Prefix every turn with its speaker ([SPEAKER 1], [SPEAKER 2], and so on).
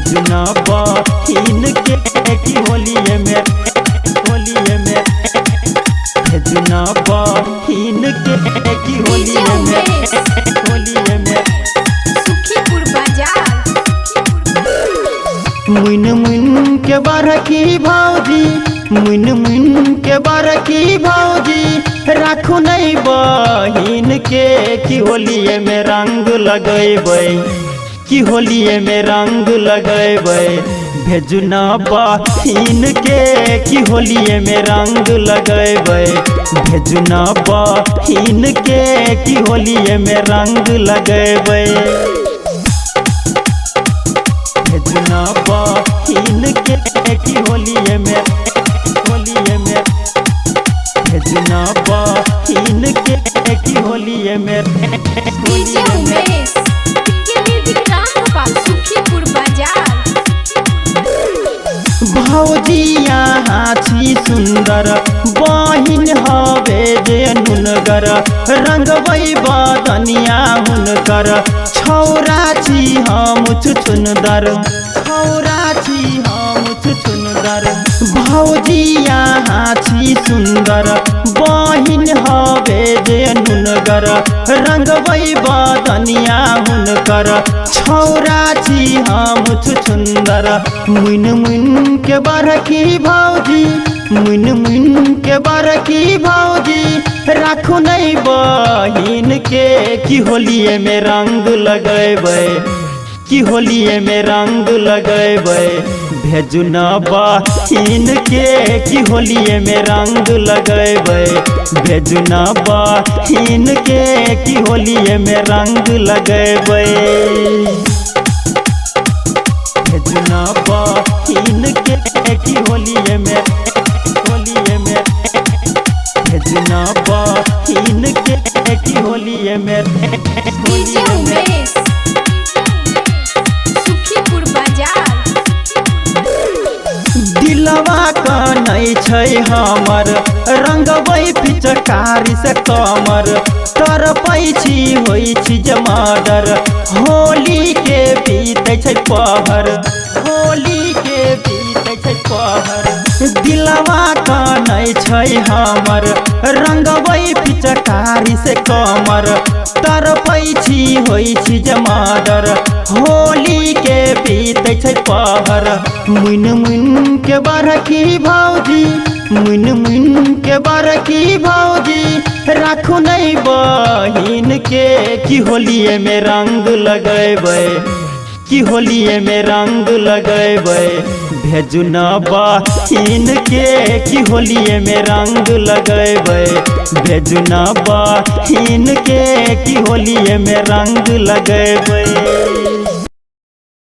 [SPEAKER 1] भेजना बहिन के की होलिये में भेजना बहिन के की होलिये में
[SPEAKER 2] सुखीपुर बाजार।
[SPEAKER 1] मुइन मुइन के बरकी भौजी मुइन के बरकी भौजी राखू नहीं बहिन के की होलिये में रंग लगेबै की होलिये में रंग लगेबै भेजना बहिन के की होलिये में रंग लगेबै भेजना बहिन के की होलिये में रंग लगेबै भेजना बहिन के की होलिये में भेजना बहिन के की होलिये में
[SPEAKER 2] डीजे उमेश सुखीपुर बाजार।
[SPEAKER 1] भौजी यहाँ छी सुंदर बहिन हवे जे नुनगर रंगबै बदनिया हुनकर छौरा छी हम छुछुनदर भौजी यहाँ छी सुंदर बहिन हवे जे नुनगर रंगबै बदनिया हुनकर छौरा छी हम छुछुंदर मुइन मुइन के बरकी भौजी मुइन के बरकी भौजी राखू नहीं बहिन के की होलिये में रंग लगेबै की होलिये में रंग लगेबै भेजना बहिन के की होलिये में रंग लगेबै भेजना बहिन के की होलिये में रंग लगेबै भेजना बहिन के की होलिये में भेजना बहिन के की होलिये में
[SPEAKER 2] डीजे उमेश सुखीपुर बाजार।
[SPEAKER 1] दिलवा कनै छै हमर रंगबै पिचकारी से कमर तरपै छी होइ छी जमादर होली के बीतै छै पहर दिलवा कनै छै हमर रंगबै पिचकारी से कमर तरपै छी होइ छी जमादर होली के बीतै छै पहर मुइन के बरकी भौजी मुइन के बरकी भौजी राखू नहीं बहिन के की होलिये में रंग लगेबै की होलिये में रंग लगेबै भेजना बहिन के की होलिये में रंग लगेबै भेजना बहिन के की होलिये में रंग लगेबै।